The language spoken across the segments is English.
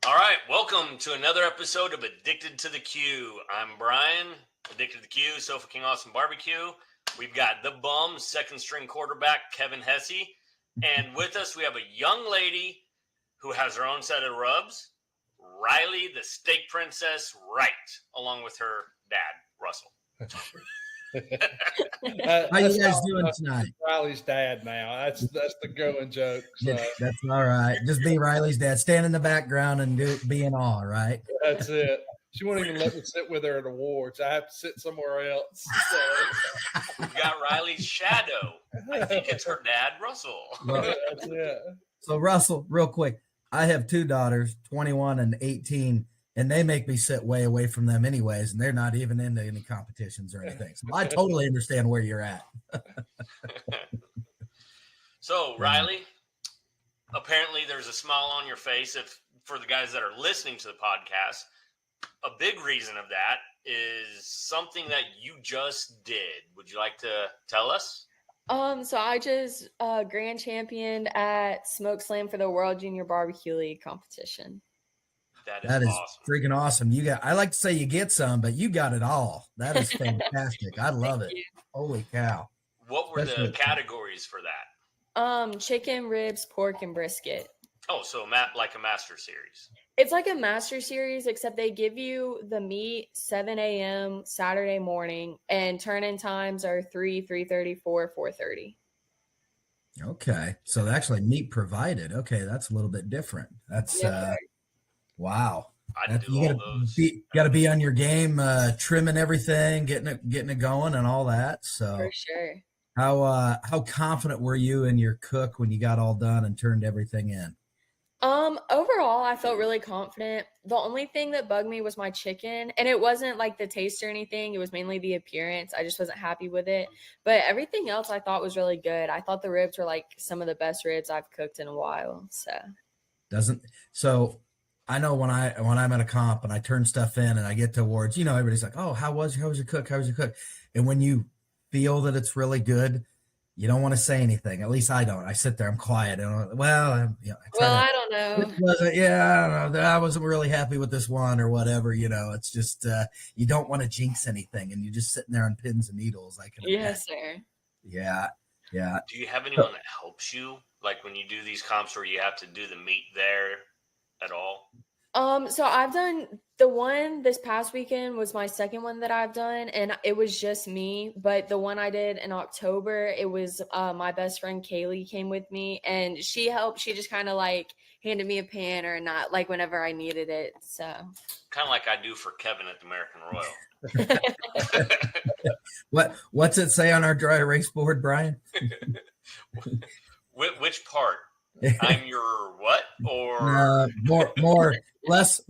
All right, welcome to another episode of Addicted to the Q. I'm Brian, Addicted to the Q, Sofa King Awesome Barbecue. We've got the bum, second string quarterback, Kevin Hesse. And with us, we have a young lady who has her own set of rubs, Riley, the Steak Princess Wright, along with her dad, Russell. How you guys doing tonight? Riley's dad now. That's the going joke. So. That's all right. Just be Riley's dad. Stand in the background and be in awe, right? That's it. She won't even let me sit with her at awards. I have to sit somewhere else. So. We've got Riley's shadow. I think it's her dad, Russell. Well, that's it. So Russell, real quick, I have two daughters, 21 and 18, and they make me sit way away from them anyways, and they're not even into any competitions or anything. So I totally understand where you're at. So, Riley, apparently there's a smile on your face. For the guys that are listening to the podcast, a big reason of that is something that you just did. Would you like to tell us? So I just grand championed at Smoke Slam for the World Junior Barbecue League competition. That is awesome. Freaking awesome. I like to say you get some, but you got it all. That is fantastic. I love it. Holy cow. What were the categories for that? Chicken, ribs, pork, and brisket. Oh, so like a master series. It's like a master series, except they give you the meat 7 a.m. Saturday morning, and turn-in times are 3, 3:30, 4, 4:30. Okay. So actually meat provided. Okay, that's a little bit different. That's wow. You got to be on your game, trimming everything, getting it going, and all that. So for sure. How confident were you in your cook when you got all done and turned everything in? Overall, I felt really confident. The only thing that bugged me was my chicken, and it wasn't like the taste or anything. It was mainly the appearance. I just wasn't happy with it. But everything else I thought was really good. I thought the ribs were like some of the best ribs I've cooked in a while. So I know when I'm at a comp and I turn stuff in and I get to awards, everybody's like, "Oh, how was your cook? How was your cook?" And when you feel that it's really good, you don't want to say anything. At least I don't. I sit there, I'm quiet. And I don't know. I don't know. I wasn't really happy with this one or whatever. It's just you don't want to jinx anything, and you're just sitting there on pins and needles. I can imagine. Yes, sir. Yeah. Do you have anyone that helps you, like when you do these comps where you have to do the meat there at all? So I've done the one this past weekend was my second one that I've done, and it was just me. But the one I did in October, it was my best friend Kaylee came with me, and she helped. She just kind of like handed me a pan or not, like whenever I needed it. So kind of like I do for Kevin at the American Royal. What's it say on our dry erase board, Brian? Which part? I'm your what? Or more less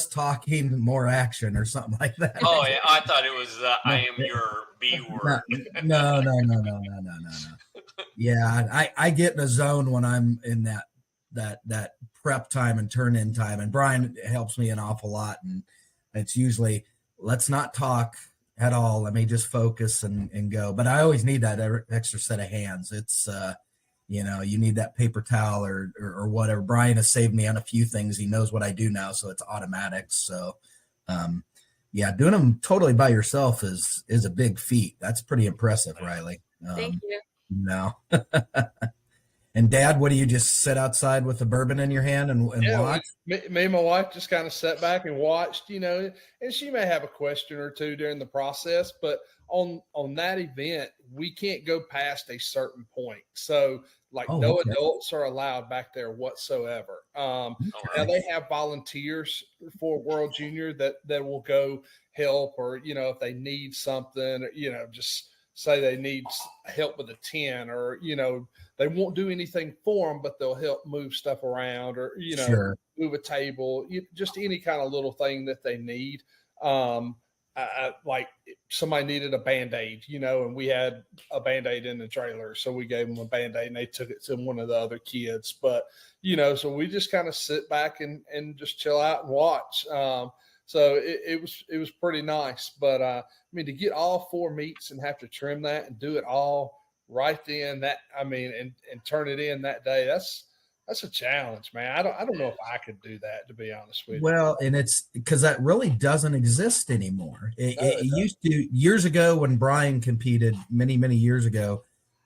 talking, more action, or something like that. Oh yeah, I thought it was I am your B word. No. Yeah, I get in a zone when I'm in that prep time and turn in time, and Brian helps me an awful lot, and it's usually let's not talk at all. Let me just focus and go. But I always need that extra set of hands. It's you need that paper towel or whatever. Brian has saved me on a few things. He knows what I do now, so it's automatic. So, doing them totally by yourself is a big feat. That's pretty impressive, Riley. Thank you. No. And Dad, what do you just sit outside with the bourbon in your hand and watch? Me and my wife just kind of sat back and watched, and she may have a question or two during the process, but on that event, we can't go past a certain point. So no adults are allowed back there whatsoever. Now they have volunteers for World Junior that will go help, or, if they need something, just say they need help with a tin, or, they won't do anything for them, but they'll help move stuff around, or, Sure. move a table, just any kind of little thing that they need. Like somebody needed a Band-Aid, and we had a Band-Aid in the trailer. So we gave them a Band-Aid and they took it to one of the other kids. But, so we just kind of sit back and just chill out and watch. So it was pretty nice. But to get all 4 meats and have to trim that and do it all right then, and turn it in that day, That's a challenge, man. I don't know if I could do that, to be honest with you. Well, and it's because that really doesn't exist anymore. It, No, it used to years ago when Brian competed many, many years ago.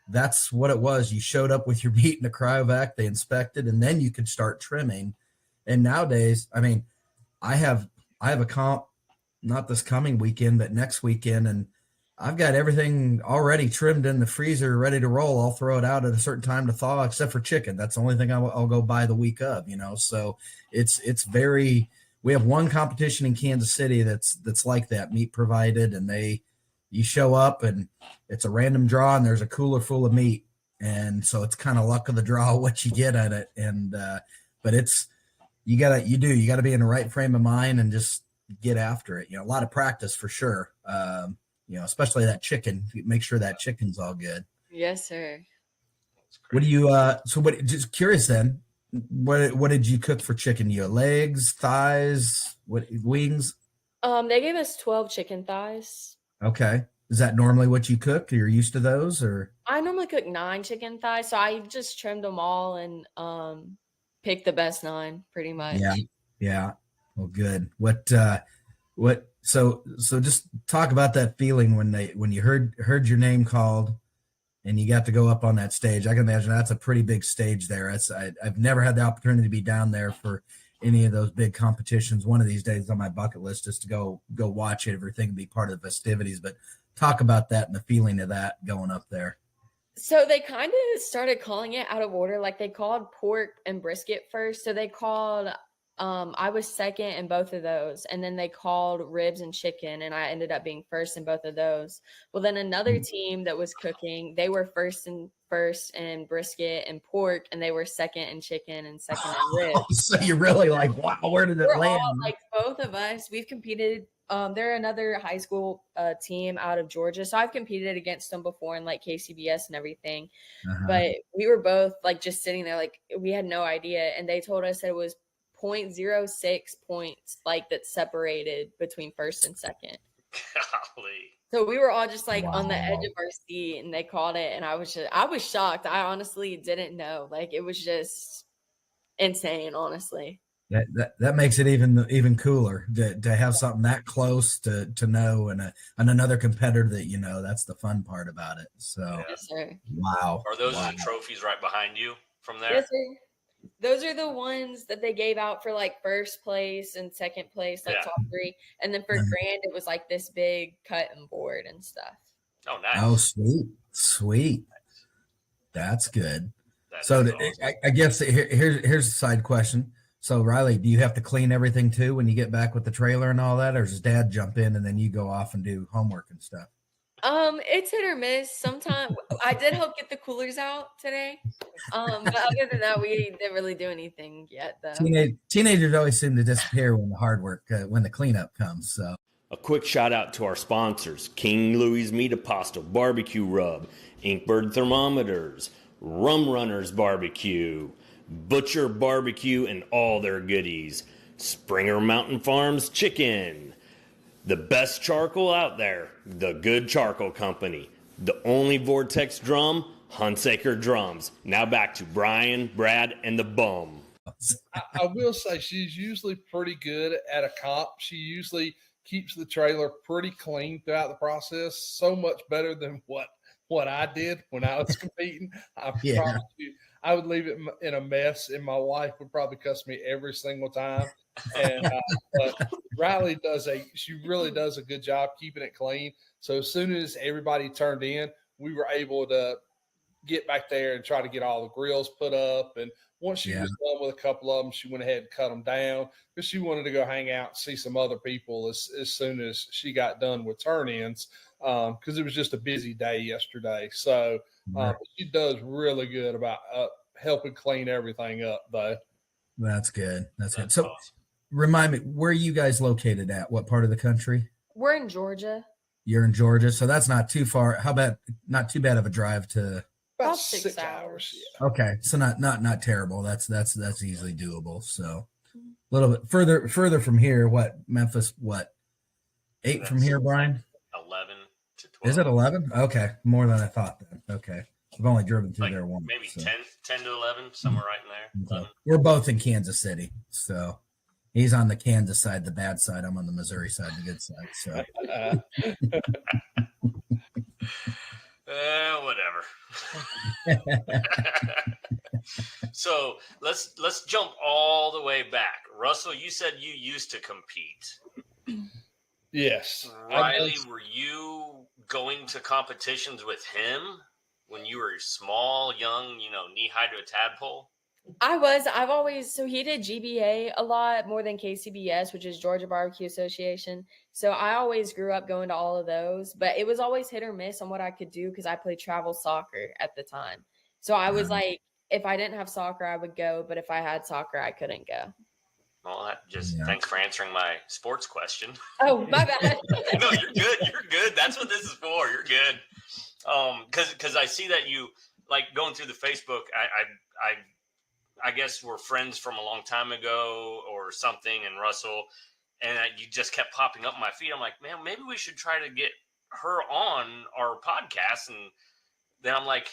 That's what it was. You showed up with your meat in the cryovac, they inspected, and then you could start trimming. And nowadays, I mean, I have a comp, not this coming weekend, but next weekend, and I've got everything already trimmed in the freezer, ready to roll. I'll throw it out at a certain time to thaw, except for chicken. That's the only thing I'll go buy the week of, So it's very. We have one competition in Kansas City that's like that, meat provided, and you show up and it's a random draw, and there's a cooler full of meat, and so it's kind of luck of the draw what you get at it. And but it's you gotta be in the right frame of mind and just get after it. A lot of practice for sure. Especially that chicken. Make sure that chicken's all good. Yes, sir. What do you just curious then, what did you cook for chicken? You legs, thighs, wings? They gave us 12 chicken thighs. Okay. Is that normally what you cook? You're used to those, or? I normally cook 9 chicken thighs, so I just trimmed them all and picked the best 9 pretty much. Yeah. Well, good. So just talk about that feeling when you heard your name called and you got to go up on that stage. I can imagine that's a pretty big stage there. I've never had the opportunity to be down there for any of those big competitions. One of these days on my bucket list is to go watch everything and be part of the festivities. But talk about that and the feeling of that going up there. So they kind of started calling it out of order. Like they called pork and brisket first. So they called, I was second in both of those. And then they called ribs and chicken. And I ended up being first in both of those. Well, then another team that was cooking, they were first in brisket and pork. And they were second in chicken and second in ribs. So you're really like, wow, where did it land? All, like both of us, we've competed. They're another high school team out of Georgia. So I've competed against them before in like KCBS and everything. But we were both like just sitting there, like we had no idea. And they told us that it was 0.06 points like that separated between first and second. Golly. So we were all just like on the edge of our seat and they called it. And I was shocked. I honestly didn't know. Like it was just insane, honestly. That makes it even cooler to have something that close to know and another competitor that that's the fun part about it. So yes, sir. Wow. Are those the trophies right behind you from there? Yes, sir. Those are the ones that they gave out for like first place and second place, like top 3. And then for grand, it was like this big cutting board and stuff. Oh, nice. Oh, sweet. That's good. So awesome. I guess here's a side question. So Riley, do you have to clean everything too when you get back with the trailer and all that, or does Dad jump in and then you go off and do homework and stuff? It's hit or miss. Sometimes I did help get the coolers out today. But other than that, we didn't really do anything yet, though. Teenagers always seem to disappear when the hard work, when the cleanup comes. So a quick shout out to our sponsors: King Louie's Meat Apostle Barbecue Rub, Inkbird Thermometers, Rum Runners Barbecue, Butcher Barbecue and all their goodies, Springer Mountain Farms Chicken, the best charcoal out there, the Good Charcoal Company, the only Vortex drum, Hunsaker Drums. Now back to Brian, Brad, and the Bum. I will say she's usually pretty good at a comp. She usually keeps the trailer pretty clean throughout the process, so much better than what I did when I was competing. I promise you, I would leave it in a mess, and my wife would probably cuss me every single time. And but Riley she really does a good job keeping it clean. So as soon as everybody turned in, we were able to get back there and try to get all the grills put up. And once she was done with a couple of them, she went ahead and cut them down because she wanted to go hang out and see some other people as soon as she got done with turn-ins. Because it was just a busy day yesterday. So she does really good about helping clean everything up, though. That's good. That's good. So remind me, where are you guys located at? What part of the country? We're in Georgia. You're in Georgia, so that's not too far. How about not too bad of a drive to? About 6 hours. Yeah. Okay, so not terrible. That's easily doable. So a little bit further from here. What, Memphis? What, 8 that's from here, Brian? 11 to 12. Is it 11? Okay, more than I thought then. Okay. I've only driven through Like there once. maybe so. 10 to 11, somewhere right in there. 11. We're both in Kansas City, so he's on the Kansas side, the bad side. I'm on the Missouri side, the good side. So Whatever. So let's jump all the way back. Russell, you said you used to compete. Yes. Riley, were you going to competitions with him when you were small, young, knee high to a tadpole? I've always, so he did GBA a lot more than KCBS, which is Georgia Barbecue Association. So I always grew up going to all of those, but it was always hit or miss on what I could do because I played travel soccer at the time. So I was like, if I didn't have soccer, I would go, but if I had soccer, I couldn't go. Well, thanks for answering my sports question. Oh, my bad. No, you're good. You're good. That's what this is for. You're good. Because I see that you like going through the Facebook. I guess we're friends from a long time ago or something, and Russell, and you just kept popping up my feed. I'm like, man, maybe we should try to get her on our podcast. And then I'm like,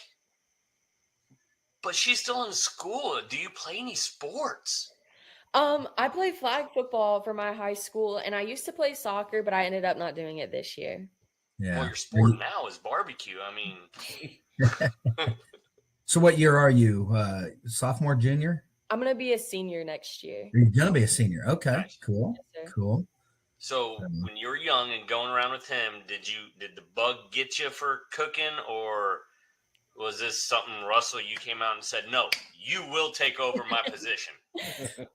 but she's still in school. Do you play any sports? I played flag football for my high school, and I used to play soccer, but I ended up not doing it this year. Yeah. Well, your sport now is barbecue. I mean, so what year are you? Sophomore, junior? I'm gonna be a senior next year. You're gonna be a senior. Okay, Nice. cool, Yes, cool. So when you were young and going around with him, did the bug get you for cooking, or was this something, Russell, you came out and said, no, you will take over my position?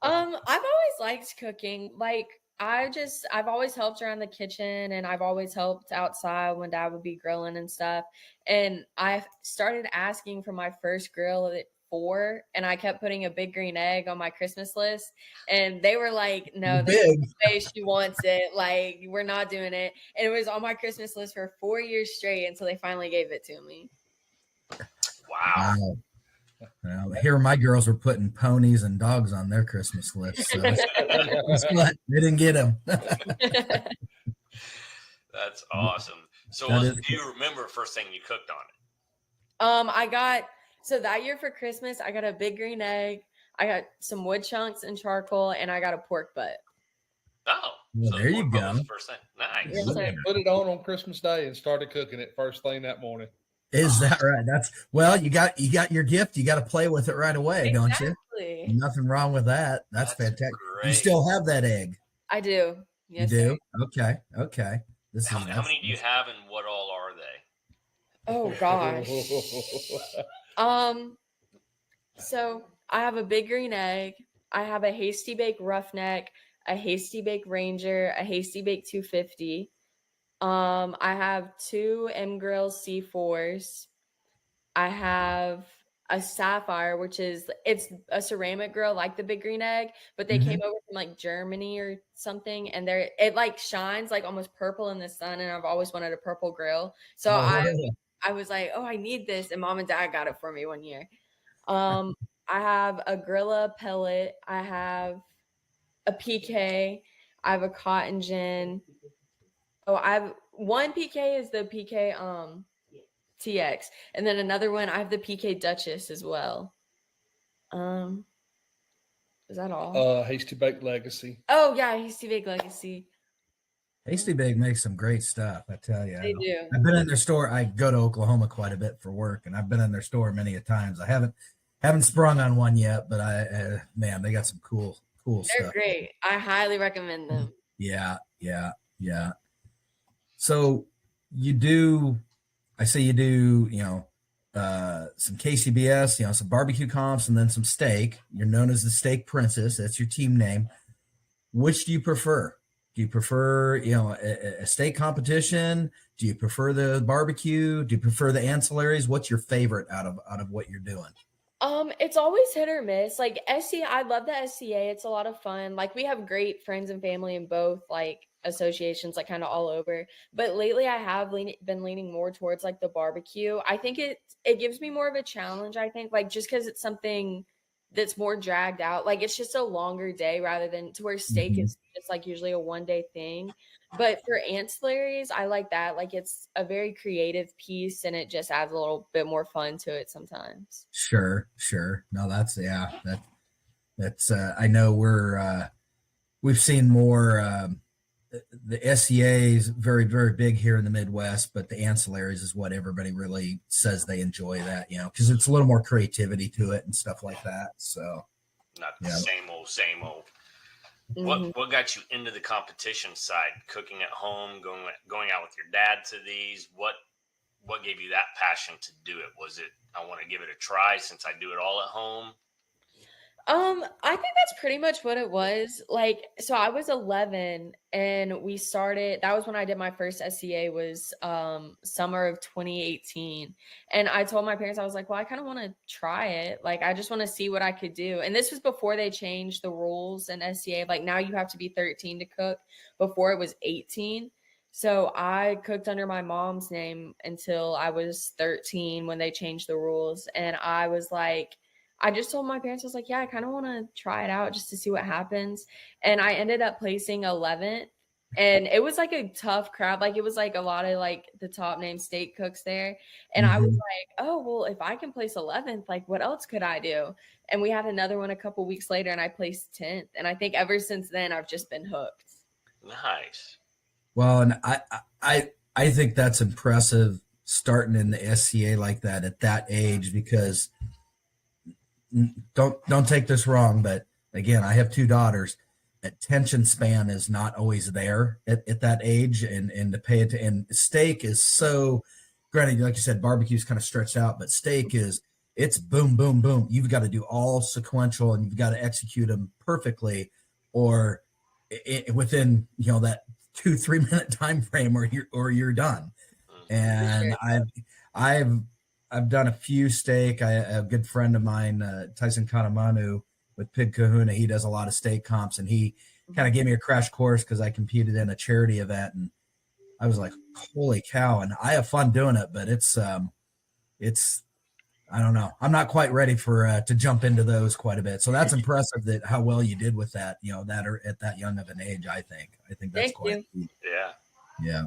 I've always liked cooking. Like I've always helped around the kitchen, and I've always helped outside when Dad would be grilling and stuff. And I started asking for my first grill at 4, and I kept putting a big green egg on my Christmas list, and they were like, "No, this is the way she wants it. Like, we're not doing it." And it was on my Christmas list for 4 years straight until they finally gave it to me. Wow. Well, here my girls were putting ponies and dogs on their Christmas list. So guess what? They didn't get them. That's awesome. So do you remember first thing you cooked on it? So that year for Christmas, I got a big green egg, I got some wood chunks and charcoal, and I got a pork butt. Oh, well, so there you go. Was the first thing. Nice. Yes, Put it on Christmas Day and started cooking it first thing that morning. Is that right? You got your gift. You got to play with it right away, exactly. Don't you? Nothing wrong with that. That's fantastic. Great. You still have that egg? I do. Yes, you do? sir. Okay. How many do you have, and what all are they? Oh gosh. So I have a big green egg. I have a hasty bake roughneck, a hasty bake ranger, a hasty bake 250. I have 2 M Grill C4s. I have a sapphire, which it's a ceramic grill like the big green egg, but they came over from like Germany or something, and it like shines like almost purple in the sun, and I've always wanted a purple grill. So I was like, oh, I need this, and Mom and Dad got it for me one year. I have a Grilla pellet. I have a PK. I have a cotton gin. Oh, I have one PK is the PK TX, and then another one I have the PK Duchess as well. Is that all? Hasty Baked Legacy. Oh yeah, Hasty Bake Legacy. Hasty Bake makes some great stuff, I tell you. They do. I've been in their store. I go to Oklahoma quite a bit for work, and I've been in their store many a times. I haven't sprung on one yet, but man, they got some cool stuff. They're great. I highly recommend them. Yeah. So you do, some KCBS, some barbecue comps, and then some steak. You're known as the Steak Princess. That's your team name. Which do you prefer? Do you prefer, a steak competition? Do you prefer the barbecue? Do you prefer the ancillaries? What's your favorite out of what you're doing? It's always hit or miss. Like SCA, I love the SCA. It's a lot of fun. Like we have great friends and family in both like associations, like kind of all over. But lately I have been leaning more towards like the barbecue. I think it gives me more of a challenge, I think, like just because it's something that's more dragged out. Like it's just a longer day rather than to where steak Mhm. is just like usually a 1 day thing. But for ancillaries, I like that. Like it's a very creative piece and it just adds a little bit more fun to it sometimes. Sure, sure. No, that's I know we've seen more the SEA is very, very big here in the Midwest, but the ancillaries is what everybody really says they enjoy that, because it's a little more creativity to it and stuff like that. So, Not the yeah. same old. Mhm. What got you into the competition side? Cooking at home, going out with your dad to these. What gave you that passion to do it? Was it I want to give it a try since I do it all at home? I think that's pretty much what it was. Like, so I was 11 and we started, that was when I did my first SCA was summer of 2018. And I told my parents, I was like, well, I kind of want to try it. Like, I just want to see what I could do. And this was before they changed the rules in SCA. Like now you have to be 13 to cook. Before it was 18. So I cooked under my mom's name until I was 13 when they changed the rules. And I was like, I just told my parents, I was like, yeah, I kind of want to try it out just to see what happens. And I ended up placing 11th. And it was like a tough crowd. Like it was like a lot of like the top name steak cooks there. And I was Mhm. like, oh, well, if I can place 11th, like what else could I do? And we had another one a couple weeks later and I placed 10th. And I think ever since then, I've just been hooked. Nice. Well, and I think that's impressive starting in the SCA like that at that age because don't take this wrong, but again, I have two daughters. Attention span is not always there at that age, and to pay it to and steak is so. Granted, like you said, barbecue is kind of stretched out, but steak is it's boom, boom, boom. You've got to do all sequential, and you've got to execute them perfectly, or within that 2-3 minute time frame, or you're done. Mhm. For And sure. I've I've done a few steak. A good friend of mine, Tyson Kanamanu with Pig Kahuna, he does a lot of steak comps, and he kind of gave me a crash course because I competed in a charity event, and I was like, "Holy cow!" And I have fun doing it, but it's I don't know. I'm not quite ready for to jump into those quite a bit. So that's impressive that how well you did with that. That or at that young of an age. I think that's Thank quite you. neat. Yeah. Yeah.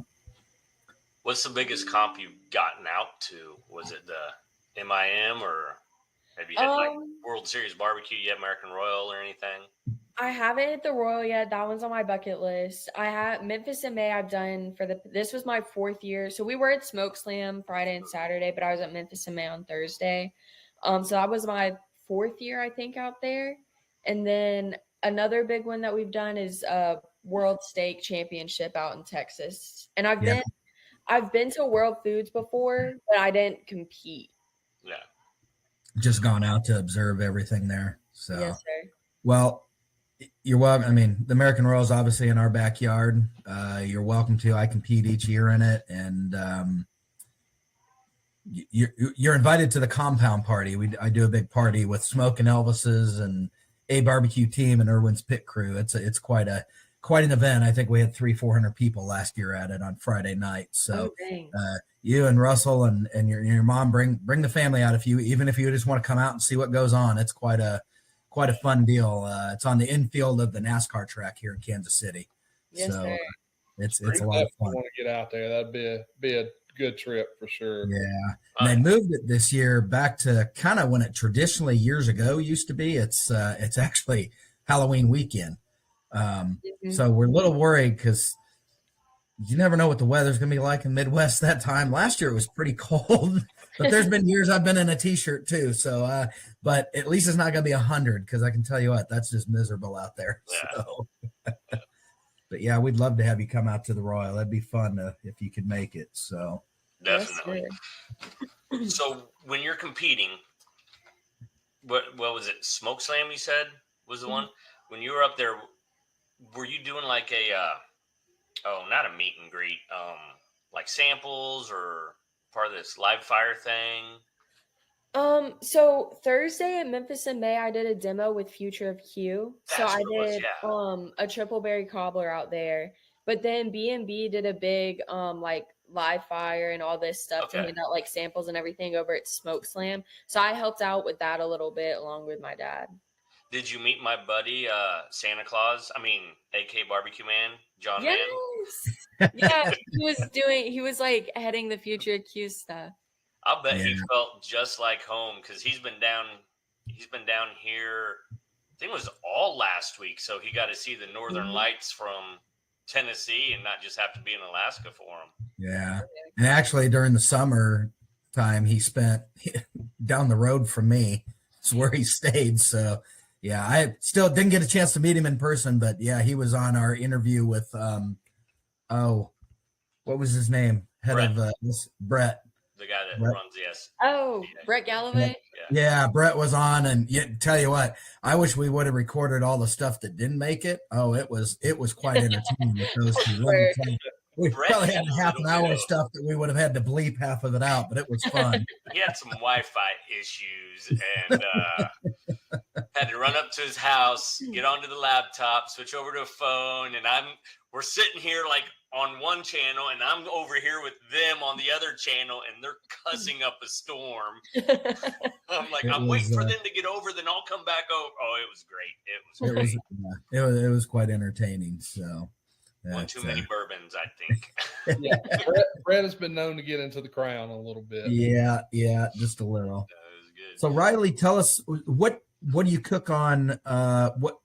What's the biggest comp you've gotten out to? Was it the MIM or have you hit like Um, World Series barbecue yet, American Royal or anything? I haven't hit the Royal yet. That one's on my bucket list. I have Memphis in May. I've done this was my 4th year. So we were at Smoke Slam Friday and Saturday, but I was at Memphis in May on Thursday. So that was my 4th year, I think, out there. And then another big one that we've done is World Steak Championship out in Texas. And Yeah. I've been to World Foods before, but I didn't compete. Yeah. Just gone out to observe everything there. So, Yes, sir. well, you're welcome. I mean, the American Royal is obviously in our backyard. You're welcome to. I compete each year in it, and you're invited to the compound party. I do a big party with Smoke and Elvis's and a barbecue team and Irwin's pit crew. It's quite an event. I think we had 300-400 people last year at it on Friday night. Oh, So dang. you and Russell and your mom bring the family out even if you just want to come out and see what goes on. It's quite a fun deal. It's on the infield of the NASCAR track here in Kansas City. Yes, So sir. it's We a lot of definitely fun. want to get out there. That'd be a good trip for sure. Yeah. And they moved it this year back to kind of when it traditionally years ago used to be. It's actually Halloween weekend. Mhm. So we're a little worried because you never know what the weather's going to be like in Midwest that time. Last year it was pretty cold, but there's been years I've been in a t-shirt too. So, but at least it's not going to be 100 because I can tell you what, that's just miserable out there. Yeah. So, but yeah, we'd love to have you come out to the Royal. That'd be fun if you could make it. So, Yes, Definitely. sir. So when you're competing, what was it? Smoke Slam you said was the one? When you were up there, were you doing like a not a meet and greet, like samples or part of this live fire thing? So Thursday at Memphis in May, I did a demo with Future of Q. So That's I what it was, did yeah. a triple berry cobbler out there. But then B&B did a big like live fire and all this stuff to hand out like samples and everything over at Smoke Slam. So I helped out with that a little bit along with my dad. Did you meet my buddy, Santa Claus? AK Barbecue Man, John Yes. Man? Yeah, he was like heading the Future Q stuff. I'll bet he felt just like home because he's been down here, I think it was all last week. So he got to see the Northern Lights from Tennessee and not just have to be in Alaska for him. Yeah. And actually during the summer time, he spent down the road from me. It's where he stayed. So yeah, I still didn't get a chance to meet him in person, but yeah, he was on our interview with, what was his name? Head of Brett. The guy that runs the Brett Galloway. Yeah, Brett was on, and tell you what, I wish we would have recorded all the stuff that didn't make it. Oh, it was quite entertaining with those two. We probably had half an hour of stuff that we would have had to bleep half of it out, but it was fun. He had some Wi-Fi issues and had to run up to his house, get onto the laptop, switch over to a phone, and we're sitting here like on one channel, and I'm over here with them on the other channel, and they're cussing up a storm. I'm like, I'm waiting for them to get over, then I'll come back over. Oh, it was great. It was great. It was quite entertaining. So. One too many bourbons, I think. Yeah, Brett has been known to get into the crown a little bit. Yeah, just a little. That was good. So Riley, tell us what do you cook on? What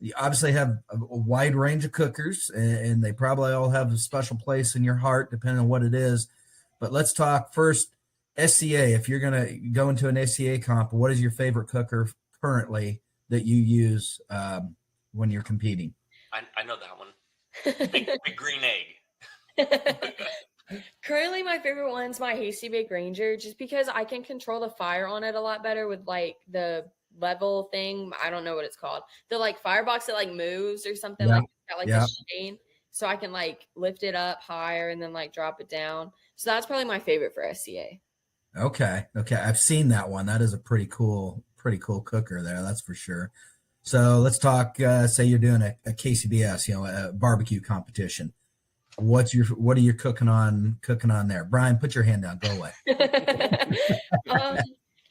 you obviously have a wide range of cookers, and they probably all have a special place in your heart, depending on what it is. But let's talk first SCA. If you're gonna go into an SCA comp, what is your favorite cooker currently that you use when you're competing? I know that one. Big green egg. Currently, my favorite one's my Hasty Bake Ranger, just because I can control the fire on it a lot better with like the level thing. I don't know what it's called. The like firebox that like moves or something like that, like the shade. So I can like lift it up higher and then like drop it down. So that's probably my favorite for SCA. Okay. I've seen that one. That is a pretty cool cooker there. That's for sure. So let's talk, say you're doing a KCBS, a barbecue competition. What are you cooking on there? Brian, put your hand down. Go away.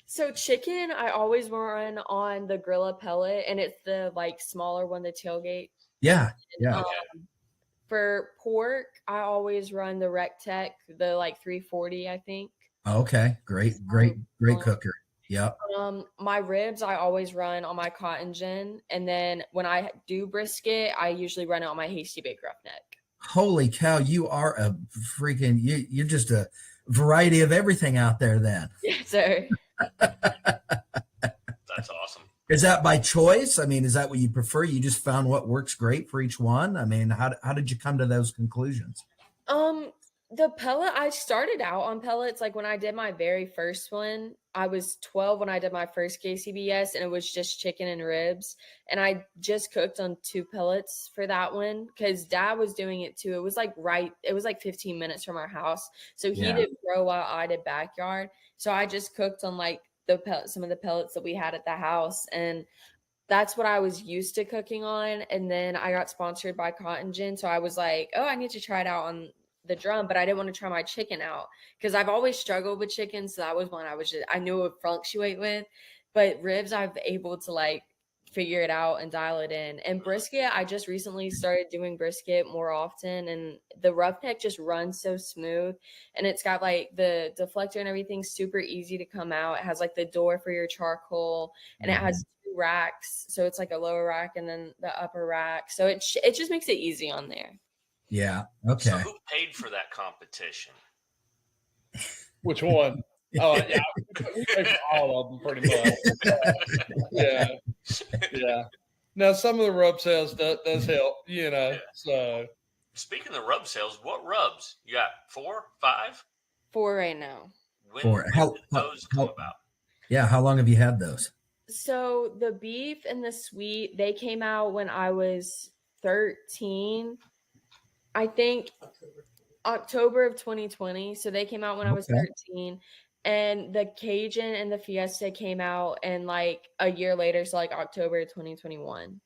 So chicken, I always run on the Grilla pellet, and it's the like smaller one, the tailgate. Yeah. For pork, I always run the Rectech, the like 340, I think. Okay. Great cooker. Yep. My ribs, I always run on my Cotton Gin. And then when I do brisket, I usually run it on my Hasty Bake Roughneck. Holy cow. You are a freaking, you're just a variety of everything out there then. Yes, sir. That's awesome. Is that by choice? I mean, is that what you prefer? You just found what works great for each one? I mean, how did you come to those conclusions? The pellet, I started out on pellets. Like when I did my very first one, I was 12 when I did my first KCBS, and it was just chicken and ribs. And I just cooked on 2 pellets for that one because Dad was doing it too. It was like 15 minutes from our house. So he did grow while I did backyard. So I just cooked on like some of the pellets that we had at the house. And that's what I was used to cooking on. And then I got sponsored by Cotton Gin. So I was like, oh, I need to try it out on the drum, but I didn't want to try my chicken out because I've always struggled with chicken. So that was one I knew it would fluctuate with, but ribs, I've able to like figure it out and dial it in. And brisket, I just recently started doing brisket more often, and the Roughneck just runs so smooth, and it's got like the deflector and everything super easy to come out. It has like the door for your charcoal, and it has 2 racks. So it's like a lower rack and then the upper rack. So it just makes it easy on there. Yeah. Okay. So who paid for that competition? Which one? Oh, yeah. We paid for all of them pretty much. Yeah. Now, some of the rub sales does help, so. Speaking of rub sales, what rubs? You got 4, 5? 4 right now. When did those come about? Yeah. How long have you had those? So the beef and the sweet, they came out when I was 13. I think October of 2020. So they came out when I was 13. And the Cajun and the Fiesta came out and like a year later, so like October 2021.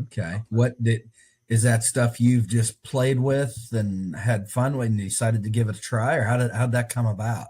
Okay. What did is that stuff you've just played with and had fun when you decided to give it a try, or how'd that come about?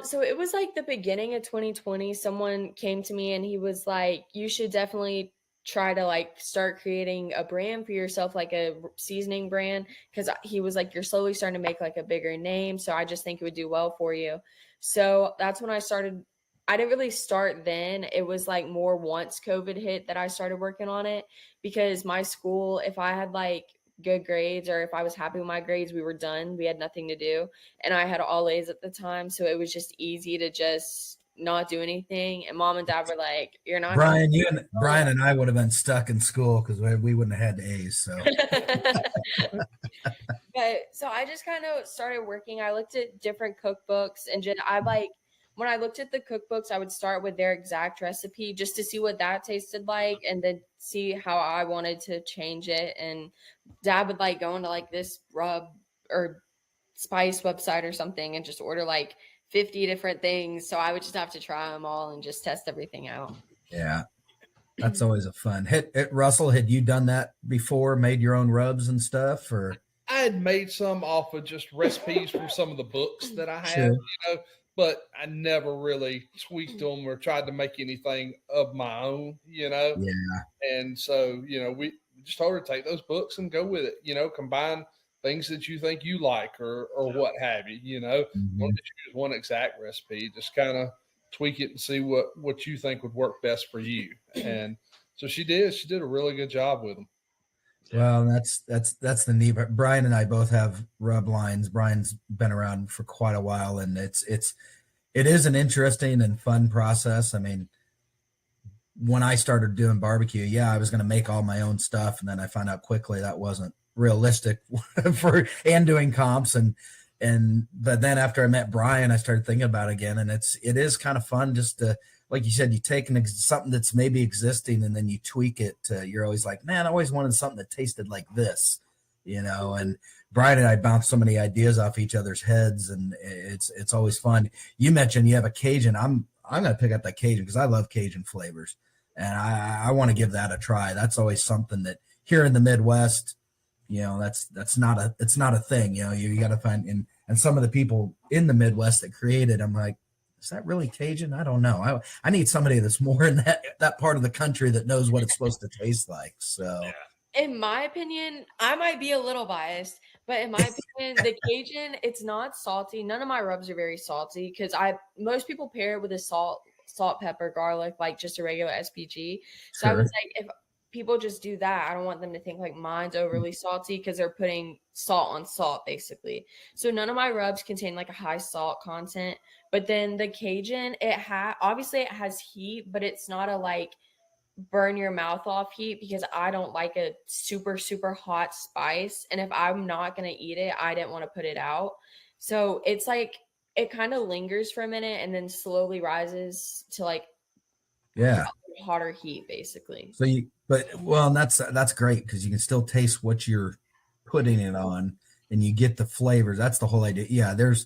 So it was like the beginning of 2020. Someone came to me and he was like, you should definitely try to like start creating a brand for yourself, like a seasoning brand. Cause he was like, you're slowly starting to make like a bigger name. So I just think it would do well for you. So that's when I started. I didn't really start then. It was like more once COVID hit that I started working on it, because my school, if I had like good grades or if I was happy with my grades, we were done. We had nothing to do. And I had all A's at the time. So it was just easy to just not do anything. And mom and dad were like, you're not going Brian and I would have been stuck in school because we wouldn't have had A's. So But so I just kind of started working. I looked at different cookbooks and just when I looked at the cookbooks, I would start with their exact recipe just to see what that tasted like and then see how I wanted to change it. And dad would like go into like this rub or spice website or something and just order like 50 different things. So I would just have to try them all and just test everything out. yeah, that's always a fun. Russell, had you done that before? Made your own rubs and stuff, or? I had made some off of just recipes from some of the books that I Sure. have, but I never really tweaked them or tried to make anything of my own, Yeah. And so, we just told her to take those books and go with it, combine things that you think you like or what have you, Mhm. Don't just use one exact recipe, just kind of tweak it and see what you think would work best for you. And so she did a really good job with them. Well, that's the neat. Brian and I both have rub lines. Brian's been around for quite a while, and it is an interesting and fun process. I mean, when I started doing barbecue, yeah, I was going to make all my own stuff, and then I found out quickly that wasn't realistic and doing comps but then after I met Brian, I started thinking about it again, and it is kind of fun just to, like you said, you take something that's maybe existing and then you tweak it. You're always like, man, I always wanted something that tasted like this, and Brian and I bounce so many ideas off each other's heads, and it's always fun. You mentioned you have a Cajun. I'm going to pick up that Cajun because I love Cajun flavors, and I want to give that a try. That's always something that here in the Midwest, it's not a thing. You got to find, and some of the people in the Midwest that created, I'm like, is that really Cajun? I don't know. I need somebody that's more in that part of the country that knows what it's supposed to taste like. So. Yeah. In my opinion, I might be a little biased, but in my opinion, the Cajun, it's not salty. None of my rubs are very salty because most people pair it with a salt, pepper, garlic, like just a regular SPG. So I Sure. was like, if people just do that, I don't want them to think like mine's overly salty because they're putting salt on salt basically. So none of my rubs contain like a high salt content. But then the Cajun, obviously it has heat, but it's not a like burn your mouth off heat because I don't like a super, super hot spice. And if I'm not going to eat it, I didn't want to put it out. So it's like it kind of lingers for a minute and then slowly rises to like Yeah. hotter heat basically. So that's great because you can still taste what you're putting it on and you get the flavors. That's the whole idea. Yeah. There's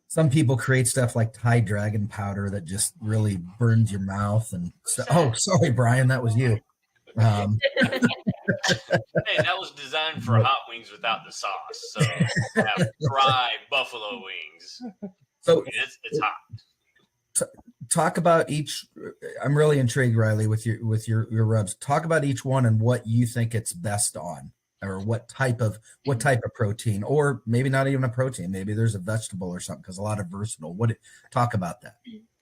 some people create stuff like Thai dragon powder that just really burns your mouth. And oh, sorry, Brian, that was you. Hey, that was designed for hot wings without the sauce. So have dry buffalo wings. So it's hot. Talk about each. I'm really intrigued, Riley, with your rubs. Talk about each one and what you think it's best on, or what type of protein, or maybe not even a protein. Maybe there's a vegetable or something because a lot of versatile. Talk about that.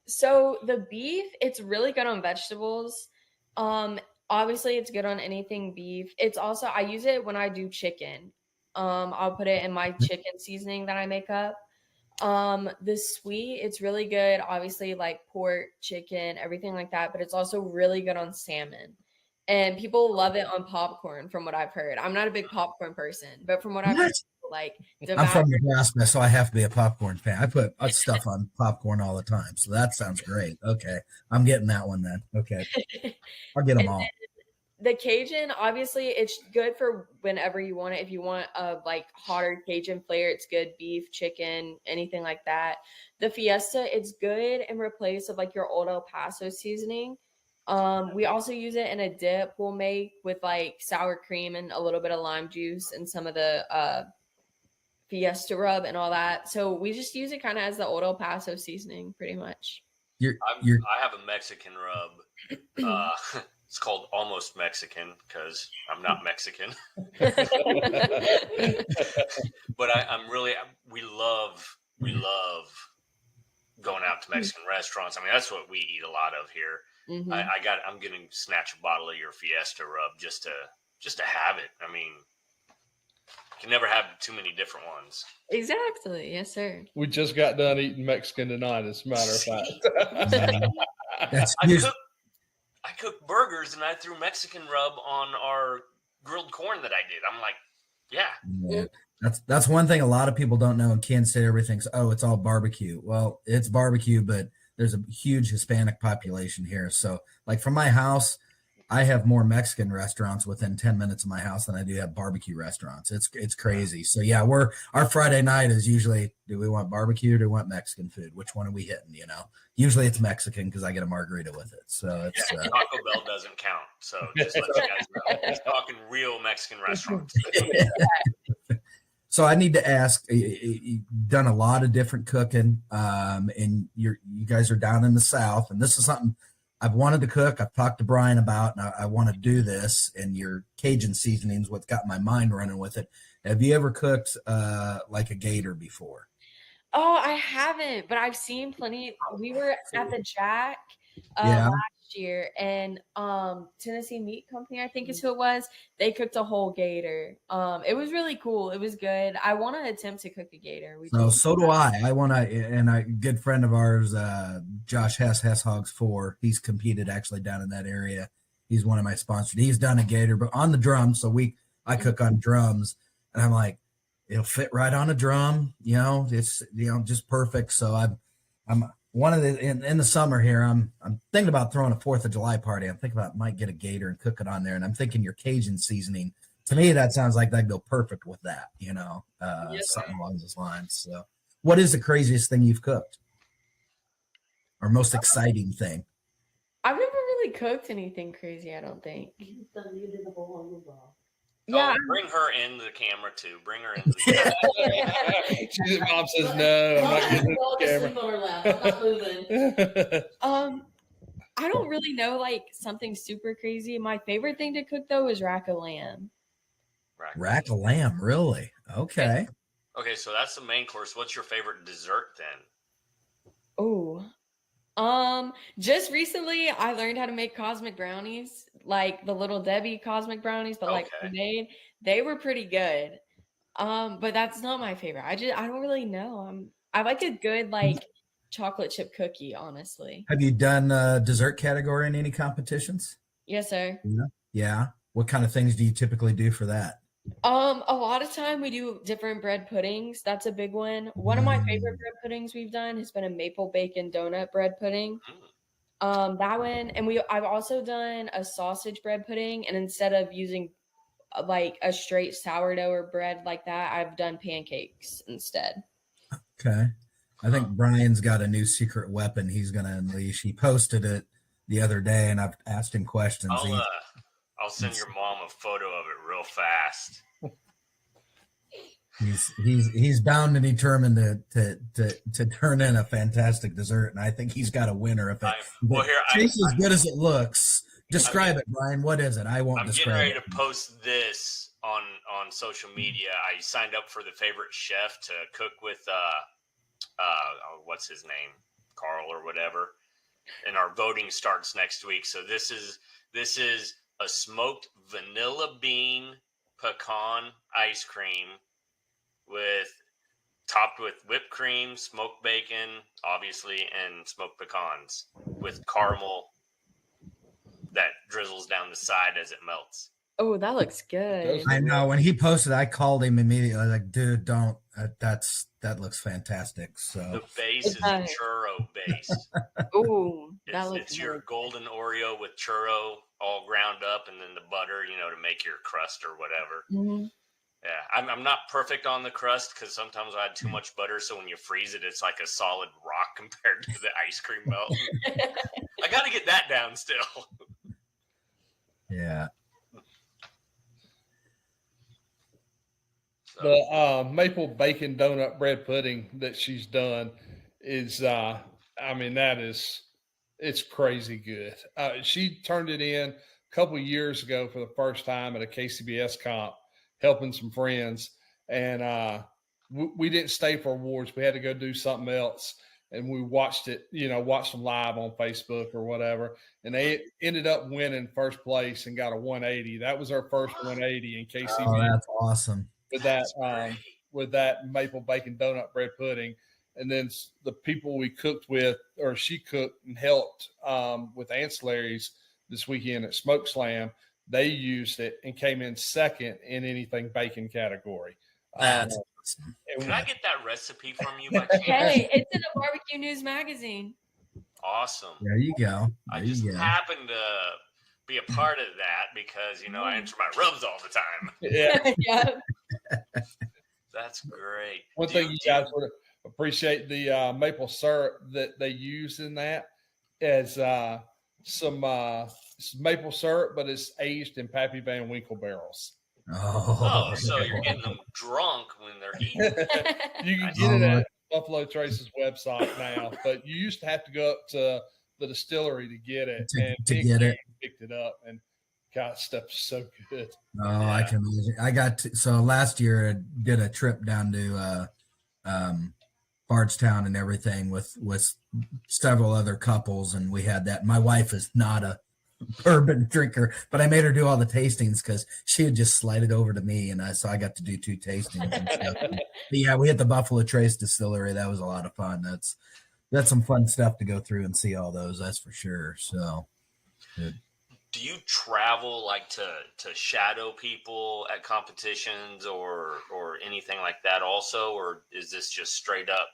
So the beef, it's really good on vegetables. Obviously it's good on anything beef. It's also, I use it when I do chicken. I'll put it in my chicken seasoning that I make up. The sweet, it's really good, obviously, like pork, chicken, everything like that, but it's also really good on salmon. And people love it on popcorn, from what I've heard. I'm not a big popcorn person, but from what I've heard, like I'm from Nebraska, so I have to be a popcorn fan. I put stuff on popcorn all the time, so that sounds great. Okay, I'm getting that one then. Okay, I'll get them all. The Cajun, obviously, it's good for whenever you want it. If you want a like hotter Cajun flavor, it's good. Beef, chicken, anything like that. The Fiesta, it's good in replace of like your old El Paso seasoning. We also use it in a dip we'll make with like sour cream and a little bit of lime juice and some of the Fiesta rub and all that. So we just use it kind of as the Old El Paso seasoning, pretty much. I have a Mexican rub. It's called Almost Mexican because I'm not Mexican. But we love going out to Mexican restaurants. I mean, that's what we eat a lot of here. Mhm. I'm gonna snatch a bottle of your Fiesta rub just to have it. I mean, you can never have too many different ones. Exactly. Yes, sir. We just got done eating Mexican tonight, as a matter of fact. That's I cooked burgers and I threw Mexican rub on our grilled corn that I did. I'm like, yeah. That's one thing a lot of people don't know in Kansas City. Everything's, oh, it's all barbecue. Well, it's barbecue, but there's a huge Hispanic population here. So like from my house, I have more Mexican restaurants within 10 minutes of my house than I do have barbecue restaurants. It's crazy. So yeah, our Friday night is usually, do we want barbecue or do we want Mexican food? Which one are we hitting? Usually it's Mexican because I get a margarita with it. So it's Taco Bell doesn't count. So just let you guys know. He's talking real Mexican restaurants. So I need to ask, you've done a lot of different cooking, and you guys are down in the South, and this is something I've wanted to cook. I've talked to Brian about, and I want to do this, and your Cajun seasoning is what's got my mind running with it. Have you ever cooked like a gator before? Oh, I haven't, but I've seen plenty. We were at the Jack Yeah. last year, and Tennessee Meat Company, I think is who it was. They cooked a whole gator. It was really cool. It was good. I want to attempt to cook a gator. So do I. I want to, and a good friend of ours, Josh Hess Hogs 4. He's competed actually down in that area. He's one of my sponsors. He's done a gator, but on the drums. So I cook on drums, and I'm like, it'll fit right on a drum. It's just perfect. So I'm one of the in the summer here. I'm thinking about throwing a 4th of July party. I'm thinking about might get a gator and cook it on there, and I'm thinking your Cajun seasoning. To me, that sounds like that'd go perfect with that. Something along those lines. So, what is the craziest thing you've cooked, or most exciting thing? I've never really cooked anything crazy. I don't think. Yeah, bring her in the camera too. Bring her in the camera. Mom says no. I'm not getting in the camera. I don't really know like something super crazy. My favorite thing to cook though is rack of lamb. Rack of lamb, really? Okay. Okay, so that's the main course. What's your favorite dessert then? Oh, just recently I learned how to make cosmic brownies, like the Little Debbie cosmic brownies, but like homemade. They were pretty good. But that's not my favorite. I don't really know. I like a good like chocolate chip cookie, honestly. Have you done dessert category in any competitions? Yes, sir. Yeah. What kind of things do you typically do for that? A lot of time we do different bread puddings. That's a big one. One of my favorite bread puddings we've done has been a maple bacon donut bread pudding. That one, and I've also done a sausage bread pudding, and instead of using like a straight sourdough or bread like that, I've done pancakes instead. Okay. I think Brian's got a new secret weapon he's going to unleash. He posted it the other day, and I've asked him questions. I'll send your mom a photo of it real fast. He's bound and determined to turn in a fantastic dessert, and I think he's got a winner if it tastes as good as it looks. Describe it, Brian. What is it? I won't describe it. I'm getting ready to post this on social media. I signed up for the favorite chef to cook with what's his name, Carl or whatever, and our voting starts next week. So this is a smoked vanilla bean pecan ice cream topped with whipped cream, smoked bacon, obviously, and smoked pecans with caramel that drizzles down the side as it melts. Oh, that looks good. I know. When he posted, I called him immediately. I was like, dude, don't. That looks fantastic. So the base is a churro base. Oh, it's your golden Oreo with churro all ground up, and then the butter, to make your crust or whatever. Mm-hmm. Yeah, I'm not perfect on the crust because sometimes I add too much butter. So when you freeze it, it's like a solid rock compared to the ice cream melt. I got to get that down still. Yeah. So, The maple bacon donut bread pudding that she's done is, it's crazy good. She turned it in a couple of years ago for the first time at a KCBS comp, helping some friends. And we didn't stay for awards. We had to go do something else. And we watched it, watched them live on Facebook or whatever. And they ended up winning first place and got a 180. That was our first 180 in KCBS. Oh, that's awesome. With that maple bacon donut bread pudding. And then the people we cooked with, or she cooked and helped with ancillaries this weekend at Smoke Slam, they used it and came in second in anything bacon category. That's awesome. Can I get that recipe from you by chance? Hey, it's in the Barbecue News magazine. Awesome. There you go. I just happen to be a part of that because, I enter my rubs all the time. Yeah. Yeah. That's great. One thing you guys would appreciate the maple syrup that they use in that is some maple syrup, but it's aged in Pappy Van Winkle barrels. Oh, so you're getting them drunk when they're eating. You can get it at Buffalo Trace's website now, but you used to have to go up to the distillery to get it. Picked it up, and God, stuff is so good. Oh, yeah. I can imagine. So last year I did a trip down to Bardstown and everything with several other couples, and we had that. My wife is not a bourbon drinker, but I made her do all the tastings because she had just slid it over to me, and so I got to do 2 tastings and stuff. But yeah, we hit the Buffalo Trace Distillery. That was a lot of fun. That's some fun stuff to go through and see all those. That's for sure. So, good. Do you travel like to shadow people at competitions or anything like that also, or is this just straight up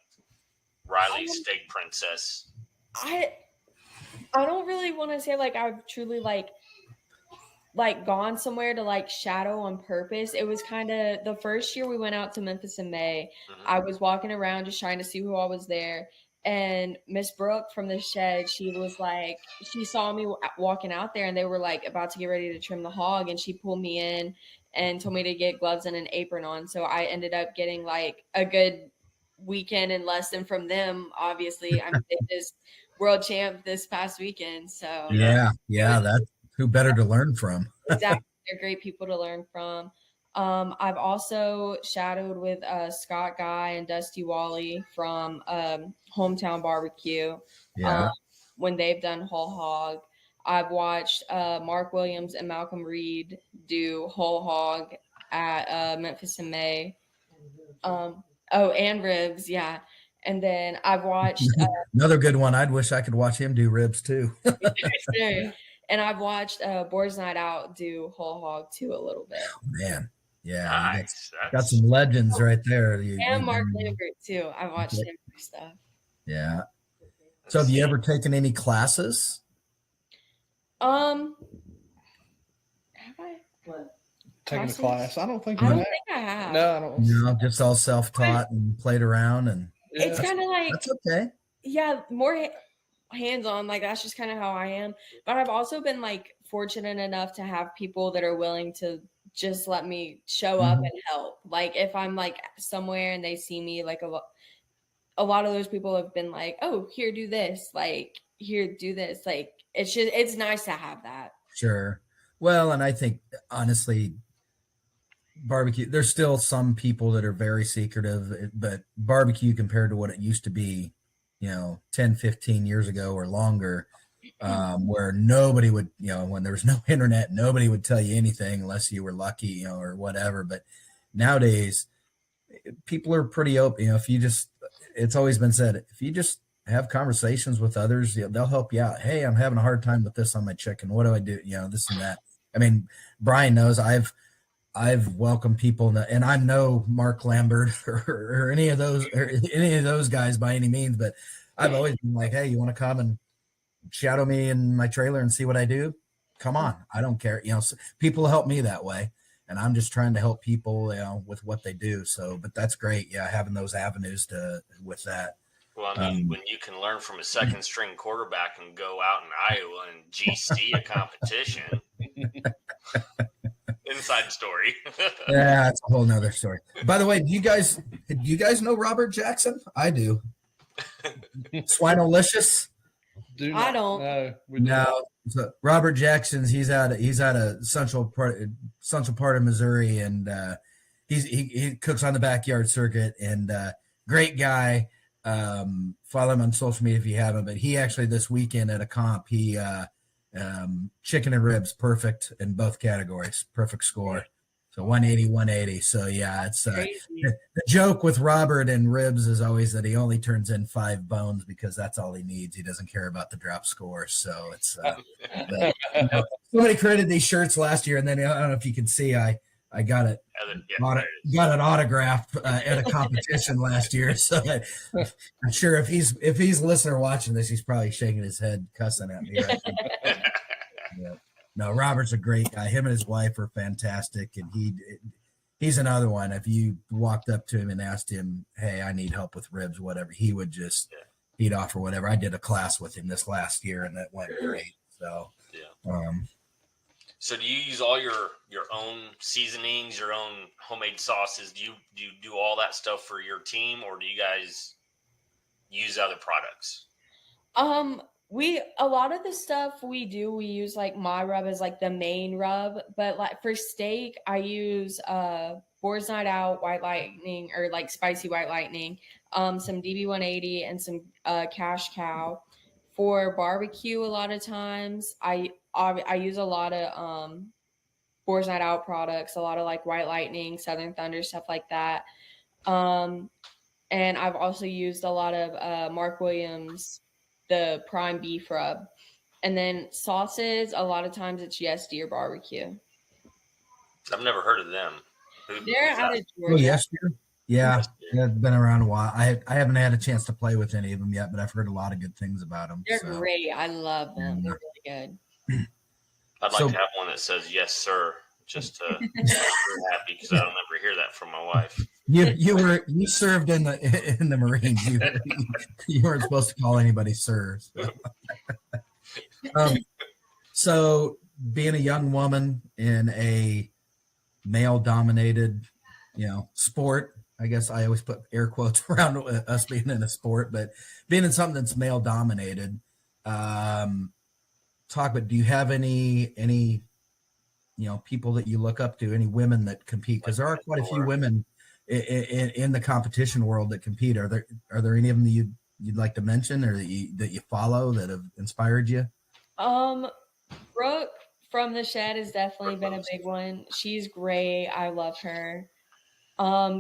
Riley Steak Princess? I don't really want to say like I've truly like gone somewhere to like shadow on purpose. It was kind of the first year we went out to Memphis in May. Mm-hmm. I was walking around just trying to see who all was there. And Miss Brooke from the shed, she was like, she saw me walking out there and they were like about to get ready to trim the hog. And she pulled me in and told me to get gloves and an apron on. So I ended up getting like a good weekend and lesson from them. Obviously, I mean, they just world champ this past weekend. So yeah, that's who better to learn from. Exactly. They're great people to learn from. I've also shadowed with Scott Guy and Dusty Wally from Hometown Barbecue. Yeah. When they've done whole hog. I've watched Mark Williams and Malcolm Reed do whole hog at Memphis in May. And ribs, yeah. And then I've watched another good one. I'd wish I could watch him do ribs too. And I've watched Boys Night Out do whole hog too a little bit. Oh, man. Yeah, nice. Got some legends right there. And Mark Lambert too. I watched him do stuff. Yeah. So have you ever taken any classes? Have I? Taking a class? I don't think I have. No, I don't. No, just all self-taught and played around, and it's kind of like that's okay. Yeah, more hands-on. Like that's just kind of how I am. But I've also been like fortunate enough to have people that are willing to just let me show up and help. Like if I'm like somewhere and they see me, like a lot of those people have been like, oh, here, do this. Like here, do this. Like it's nice to have that. Sure. Well, and I think honestly, barbecue, there's still some people that are very secretive, but barbecue compared to what it used to be, 10, 15 years ago or longer, where nobody would, when there was no internet, nobody would tell you anything unless you were lucky, or whatever. But nowadays people are pretty open. It's always been said, if you just have conversations with others, they'll help you out. Hey, I'm having a hard time with this on my chicken. What do I do? This and that. I mean, Brian knows I've welcomed people, and I'm no Mark Lambert or any of those guys by any means, but I've always been like, hey, you want to come and shadow me in my trailer and see what I do? Come on. I don't care. People help me that way. and I'm just trying to help people, with what they do. So, but that's great. Yeah. Having those avenues with that. Well, I mean, when you can learn from a second string quarterback and go out in Iowa and GC a competition, inside story. Yeah, that's a whole nother story. By the way, do you guys know Robert Jackson? I do. Swinolicious? I don't. No, we No. don't. So Robert Jackson's he's out of central part of Missouri, and he cooks on the backyard circuit, and great guy. Follow him on social media if you haven't. But he actually this weekend at a comp, he chicken and ribs, perfect in both categories, perfect score. So 180. So yeah, it's the joke with Robert and ribs is always that he only turns in 5 bones because that's all he needs. He doesn't care about the drop score. So it's somebody created these shirts last year, and then I don't know if you can see, I got it. Got an autograph at a competition last year. So I'm sure if he's a listener watching this, he's probably shaking his head, cussing at me. Right? Yeah. No, Robert's a great guy. Him and his wife are fantastic, and he's another one. If you walked up to him and asked him, "Hey, I need help with ribs," whatever, he would just he'd offer whatever. I did a class with him this last year, and that went great. So yeah. So do you use all your own seasonings, your own homemade sauces? Do you do all that stuff for your team, or do you guys use other products? A lot of the stuff we use like my rub as like the main rub, but like for steak, I use Boar's Night Out, White Lightning, or like spicy White Lightning, some DB 180 and some Cash Cow. For barbecue, a lot of times I use a lot of Boar's Night Out products, a lot of like White Lightning, Southern Thunder, stuff like that. And I've also used a lot of Mark Williams, the prime beef rub. And then sauces, a lot of times it's Yes Deer barbecue. I've never heard of them. They're out of Oh, Georgia. Yes Deer? Yeah, they've been around a while. I haven't had a chance to play with any of them yet, but I've heard a lot of good things about them. They're great. I love them. They're really good. I'd like to have one that says "Yes, sir," just to make her happy, because I don't ever hear that from my wife. You served in the Marines. You weren't supposed to call anybody sir. So being a young woman in a male-dominated, sport. I guess I always put air quotes around us being in a sport, but being in something that's male-dominated. But do you have any people that you look up to, any women that compete? Because there are quite a few women in the competition world that compete. Are there any of them that you'd like to mention, or that you follow, that have inspired you? Brooke from the Shed has definitely been a big one. She's great. I love her.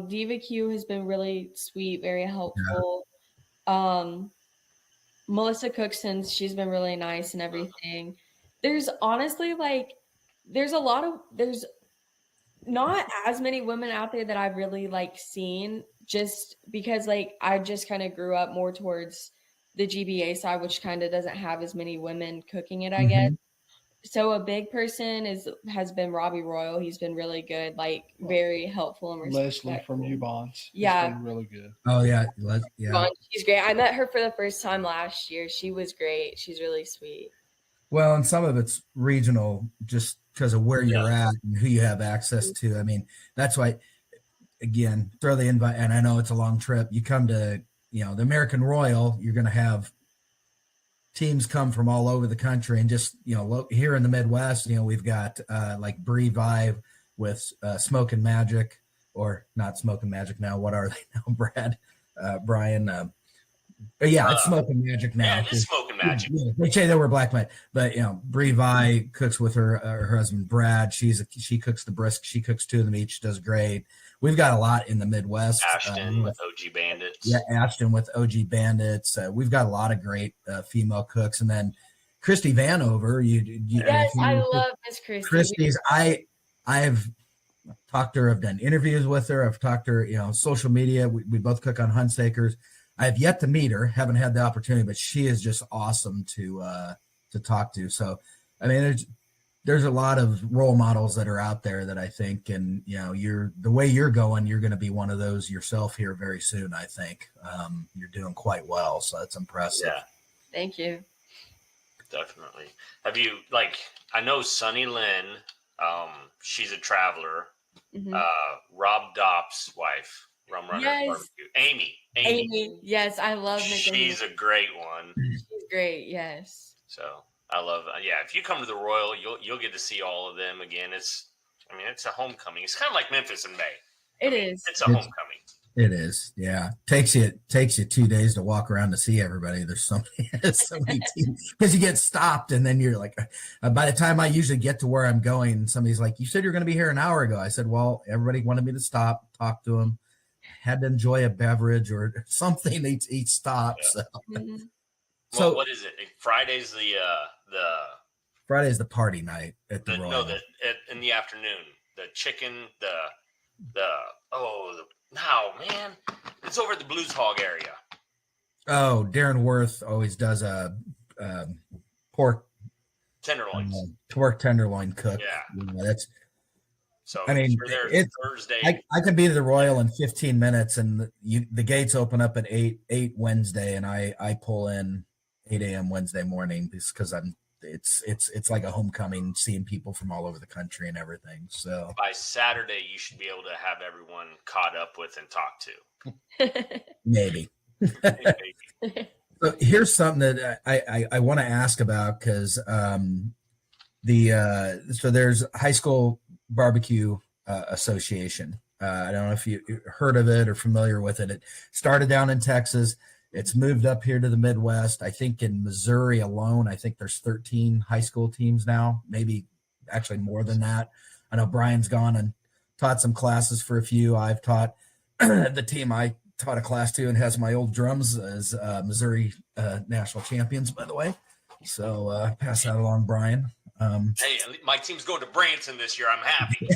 Diva Q has been really sweet, very helpful. Melissa Cookson's, she's been really nice and everything. There's honestly there's not as many women out there that I've really seen, just because I just kind of grew up more towards the GBA side, which kind of doesn't have as many women cooking it, I guess. So a big person has been Robbie Royal. He's been really good, very helpful and respectful. Leslie from Ubon's. Yeah. Been really good. Oh yeah. She's great. I met her for the first time last year. She was great. She's really sweet. Well, and some of it's regional, just because of where you're at and who you have access to. I mean, that's why, again, throw the invite, and I know it's a long trip. You come to, the American Royal, you're going to have teams come from all over the country, and just, here in the Midwest, we've got Bree Vive with Smoking Magic, or not Smoking Magic now. What are they now, Brad? Brian? But yeah, it's Smoking Magic now. Yeah, it's Smoking Magic. They say they were black men, but Bree Vi cooks with her husband Brad. She cooks the brisket. She cooks 2 of them each. Does great. We've got a lot in the Midwest. Ashton with OG Bandits. Yeah, Ashton with OG Bandits. We've got a lot of great female cooks, and then Christy Vanover. Yes, I love Miss Christy. Christy's. I've talked to her. I've done interviews with her. I've talked to her. Social media. We both cook on Huntsacres. I have yet to meet her, haven't had the opportunity, but she is just awesome to talk to. So, I mean, there's a lot of role models that are out there that I think, and the way you're going, you're going to be one of those yourself here very soon. I think you're doing quite well, so that's impressive. Yeah, Thank you. definitely. Have you I know Sunny Lynn, she's a traveler. Mhm. Rob Dopp's wife, Rum Runner Yes. Barbecue. Amy. Amy, yes, I love making. She's a great one. She's great. Yes. So I love. If you come to the Royal, you'll get to see all of them again. It's a homecoming. It's kind of like Memphis in May. It is. It's a homecoming. It is, yeah. Takes you 2 days to walk around to see everybody. There's so many teams because you get stopped, and then you're like, by the time I usually get to where I'm going, somebody's like, "You said you're going to be here an hour ago." I said, "Well, everybody wanted me to stop, talk to them, had to enjoy a beverage or something each stop." Yeah. So, Mhm. So what is it? Friday's the Friday's the party night at the Royal. In the afternoon, the chicken, man, it's over at the Blues Hog area. Oh, Darren Worth always does a pork tenderloins. Pork tenderloin cook. Yeah, that's. So it's Thursday. I can be to the Royal in 15 minutes, and the gates open up at 8 Wednesday, and I pull in 8 a.m. Wednesday morning because it's like a homecoming, seeing people from all over the country and everything. So by Saturday, you should be able to have everyone caught up with and talk to. Maybe. So here's something that I want to ask about because so there's High School Barbecue Association. I don't know if you heard of it or familiar with it. It started down in Texas. It's moved up here to the Midwest. I think in Missouri alone, I think there's 13 high school teams now, maybe actually more than that. I know Brian's gone and taught some classes for a few. I've taught the team I taught a class to and has my old drums as Missouri national champions, by the way. So pass that along, Brian. Hey, my team's going to Branson this year. I'm happy.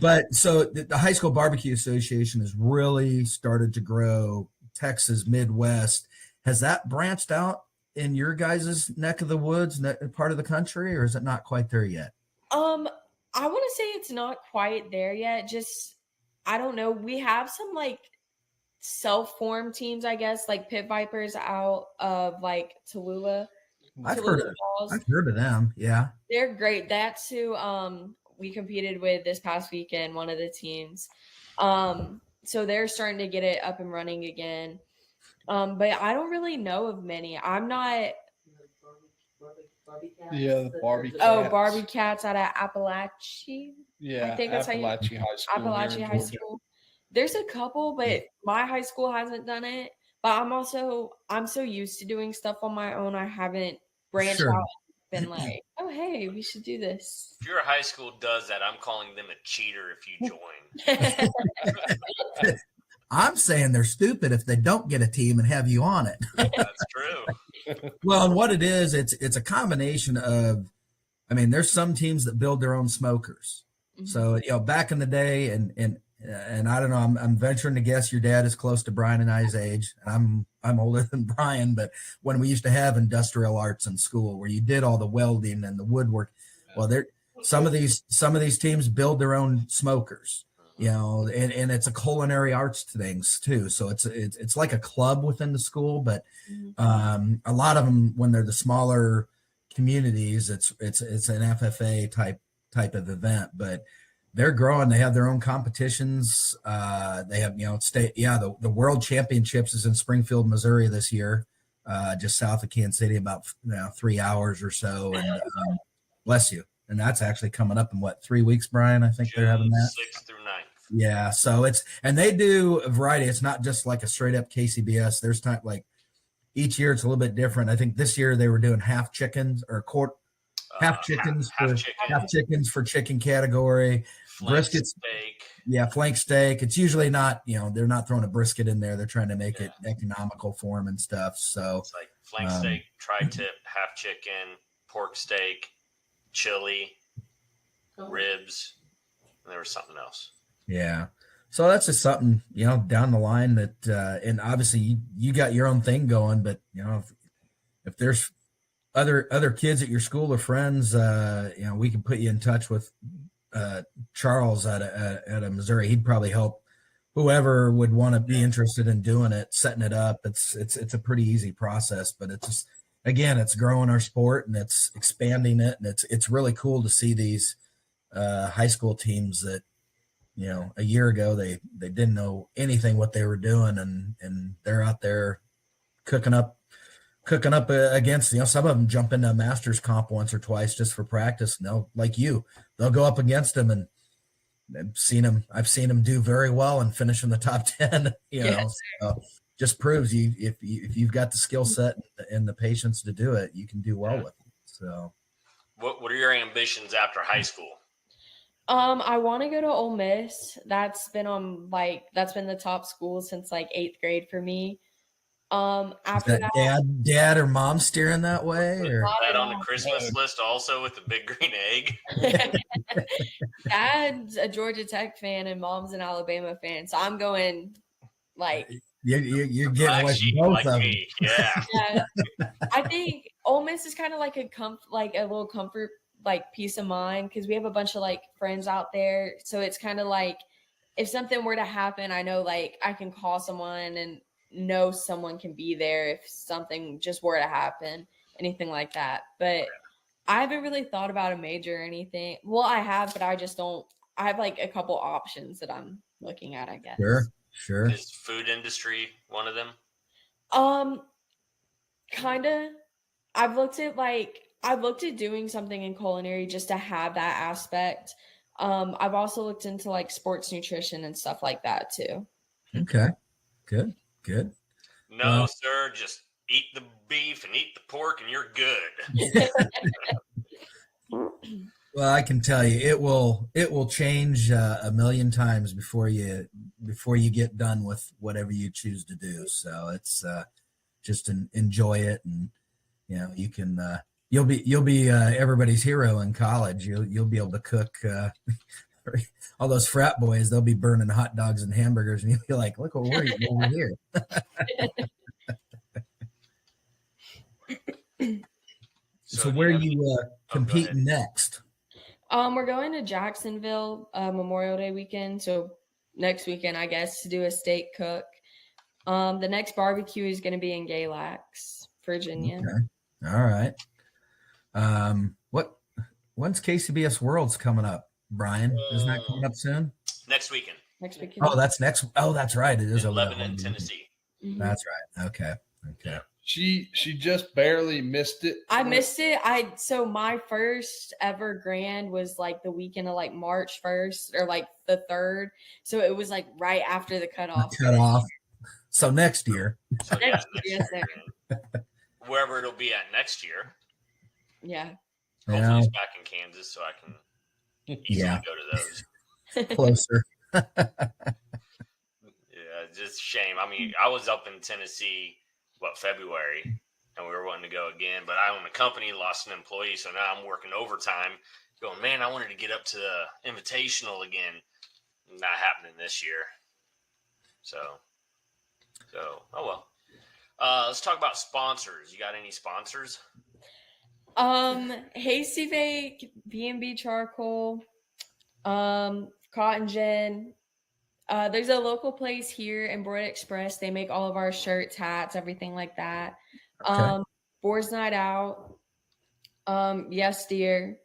But so the High School Barbecue Association has really started to grow Texas, Midwest. Has that branched out in your guys' neck of the woods, part of the country, or is it not quite there yet? I want to say it's not quite there yet. Just, I don't know. We have some like self-formed teams, I guess, like Pit Vipers out of like Tallulah. I've heard of them. Yeah. They're great. That's who we competed with this past weekend, one of the teams. So they're starting to get it up and running again. But I don't really know of many. I'm not. Yeah, the Barbie Cats. Oh, Barbie Cats out of Appalachia. Yeah, I think that's Appalachia High School. Appalachia High School. There's a couple, but my high school hasn't done it. But I'm so used to doing stuff on my own. I haven't branched out and been like, oh, hey, we should do this. If your high school does that, I'm calling them a cheater if you join. I'm saying they're stupid if they don't get a team and have you on it. That's true. Well, and what it is, it's a combination of, there's some teams that build their own smokers. Mm-hmm. So, back in the day, and I don't know, I'm venturing to guess your dad is close to Brian and I's age. I'm older than Brian, but when we used to have industrial arts in school where you did all the welding and the woodwork, well, some of these teams build their own smokers, and it's a culinary arts things too. So it's like a club within the school, but a lot of them, when they're the smaller communities, it's an FFA type of event, but they're growing. They have their own competitions. They have, the World Championships is in Springfield, Missouri this year, just south of Kansas City, about 3 hours or so. And bless you. And that's actually coming up in 3 weeks, Brian? I think they're having that. 6th through 9th. Yeah. So and they do a variety. It's not just like a straight up KCBS. There's time, like each year it's a little bit different. I think this year they were doing half chickens or half chickens for chicken category. Brisket steak. Yeah, flank steak. It's usually not, they're not throwing a brisket in there. They're trying to make it economical for them and stuff. So it's like flank steak, tri-tip, half chicken, pork steak, chili, ribs, and there was something else. Yeah. So that's just something, down the line that, and obviously you got your own thing going, but if there's other kids at your school or friends, we can put you in touch with Charles at a Missouri. He'd probably help whoever would want to be interested in doing it, setting it up. It's a pretty easy process, but it's just, again, it's growing our sport and it's expanding it, and it's really cool to see these high school teams that a year ago they didn't know anything what they were doing, and they're out there cooking up against, some of them jump into a Masters comp once or twice just for practice. And they'll go up against them, and I've seen them do very well and finish in the top 10. So just proves if you've got the skill set and the patience to do it, you can do well with it. So, what are your ambitions after high school? I want to go to Ole Miss. That's been the top school since 8th grade for me. After that, dad or mom steering that way, or that on the Christmas list also with the big green egg? Dad's a Georgia Tech fan and mom's an Alabama fan, so I'm going you're getting away from both of them. Yeah. I think Ole Miss is kind of like a little comfort, peace of mind, because we have a bunch of friends out there, so it's kind of if something were to happen, I know I can call someone and know someone can be there if something just were to happen, anything like that. But I haven't really thought about a major or anything. Well, I have, but I just don't. I have a couple options that I'm looking at, I guess. Sure. Is food industry one of them? Kind of. I've looked at doing something in culinary just to have that aspect. I've also looked into sports nutrition and stuff like that too. Okay. Good. No, sir. Just eat the beef and eat the pork, and you're good. Well, I can tell you, it will change a million times before you get done with whatever you choose to do. So it's just enjoy it, and you can you'll be everybody's hero in college. You'll be able to cook. All those frat boys, they'll be burning hot dogs and hamburgers, and you'll be like, look what we're eating over here. So where are you competing next? We're going to Jacksonville Memorial Day weekend. So next weekend, I guess, to do a steak cook. The next barbecue is going to be in Galax, Virginia. Okay. All right. When's KCBS Worlds coming up, Brian? Isn't that coming up soon? Next weekend. Next weekend. Oh, that's next. Oh, that's right. It is in Lebanon, Tennessee. Mm-hmm. That's right. Okay. She just barely missed it. I missed it. So my first ever grand was the weekend of March 1st or the 3rd. So it was right after the cutoff. So next year. So wherever it'll be at next year. Yeah. Hopefully it's back in Kansas so I can easily go to those. Closer. Yeah, just shame. I mean, I was up in Tennessee, February, and we were wanting to go again, but I own a company, lost an employee, so now I'm working overtime, going, man, I wanted to get up to the Invitational again. Not happening this year. So, oh well. Let's talk about sponsors. You got any sponsors? Hasty Bake, B&B Charcoal, Cotton Gin. There's a local place here, Embroidered Express. They make all of our shirts, hats, everything like that. Okay. Boar's Night Out. Yes, dear.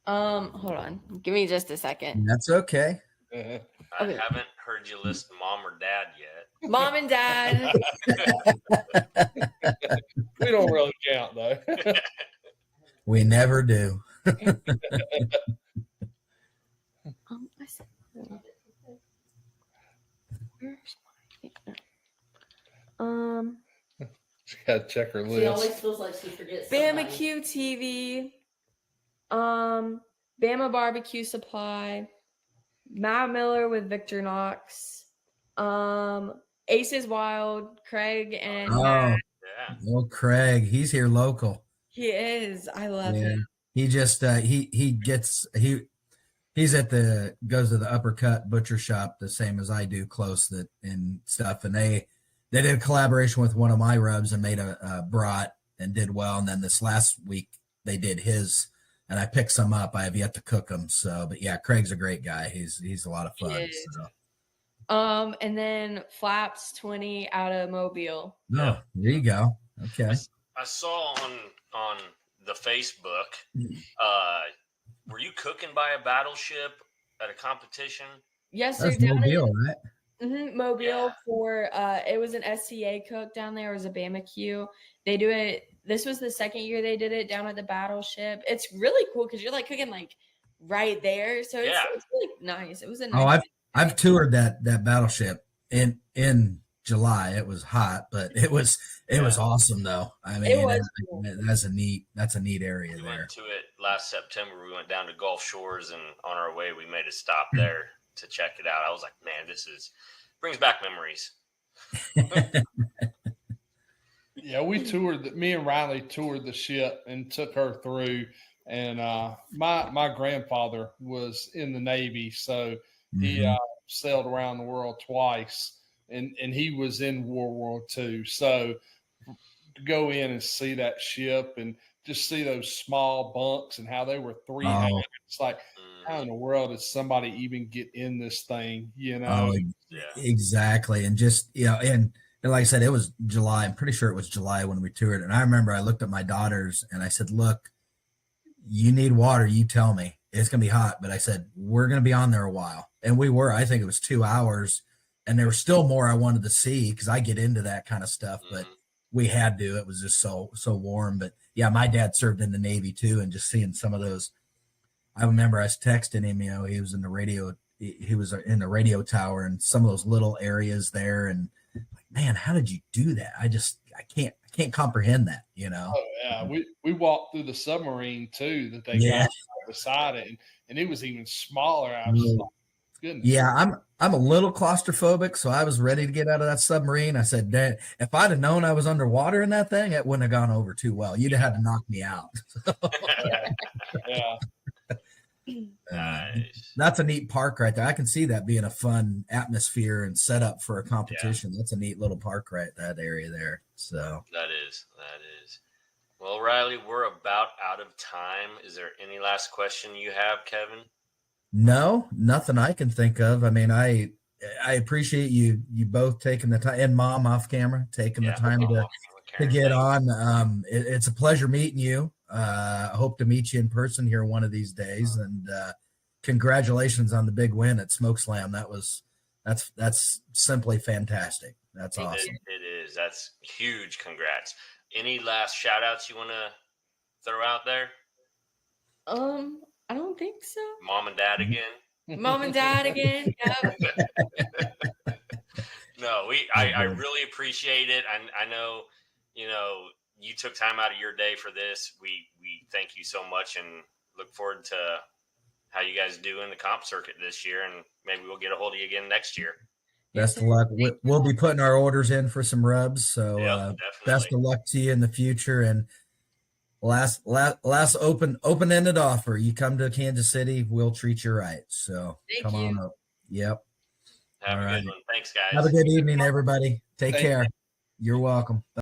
Hold on. Give me just a second. That's okay. I haven't heard you list mom or dad yet. Mom and dad. We don't really count, though. We never do. She got to check her list. She always feels like she forgets somebody. BBQ TV. Bama Barbecue Supply. Matt Miller with Victor Knox. Aces Wild, Craig and Matt. Yeah. Oh, Craig, he's here local. He is. I love him. He just he's at goes to the Uppercut Butcher Shop the same as I do, close and stuff, and they did a collaboration with one of my rubs and made a brat, and did well. And then this last week they did his, and I picked some up. I have yet to cook them. So, but yeah, Craig's a great guy. He's a lot of fun. So. And then Flaps 20 out of Mobile. No, there you go. Okay. I saw on the Facebook, were you cooking by a battleship at a competition? Yes, That's sir. Mobile, right? Mobile for it was an SCA cook down there. It was a BBQ. They do it. This was the second year they did it down at the battleship. It's really cool because you're like cooking like right there. So it's really nice. It was a nice. I've toured that battleship in July. It was hot, but it was awesome though. I mean, cool. that's a neat area we there. went to it last September. We went down to Gulf Shores, and on our way we made a stop there to check it out. I was like, man, this brings back memories. Yeah, me and Riley toured the ship and took her through. And my grandfather was in the Navy, so he sailed around the world twice, and he was in World War II. So to go in and see that ship and just see those small bunks and how they were it's like, how in the world did somebody even get in this thing? You know? Exactly. And just, and like I said, it was July. I'm pretty sure it was July when we toured. And I remember I looked at my daughters and I said, look, you need water. You tell me. It's going to be hot. But I said, we're going to be on there a while. And we were. I think it was 2 hours. And there was still more I wanted to see because I get into that kind of stuff. But we had to. It was just so warm. But, yeah, my dad served in the Navy, too, and just seeing some of those. I remember I was texting him, he was in the radio. He was in the radio tower and some of those little areas there. And like, man, how did you do that? I can't comprehend that, Oh yeah. We walked through the submarine too, that they got beside it. And it was even smaller. I was like, goodness. Yeah. I'm a little claustrophobic. So I was ready to get out of that submarine. I said, Dad, if I'd have known I was underwater in that thing, it wouldn't have gone over too well. You'd have had to knock me out. Yeah. Nice. That's a neat park right there. I can see that being a fun atmosphere and setup for a competition. That's a neat little park that area there. So that is. Well, Riley, we're about out of time. Is there any last question you have, Kevin? No, nothing I can think of. I mean, I appreciate you both taking the time, and Mom off camera taking the time to get on. It's a pleasure meeting you. I hope to meet you in person here one of these days. And congratulations on the big win at Smoke Slam. That's simply fantastic. That's awesome. It is. That's huge. Congrats. Any last shout outs you want to throw out there? I don't think so. Mom and Dad again. Mom and Dad again. Yep. No, I really appreciate it. I know, you took time out of your day for this. We thank you so much and look forward to how you guys do in the comp circuit this year. And maybe we'll get a hold of you again next year. Best of luck. We'll be putting our orders in for some rubs. So best of luck to you in the future. And last open-ended offer. You come to Kansas City, we'll treat you right. So come on up. Yep. Have a good one. Thanks, guys. Have a good evening, everybody. Take care. You're welcome.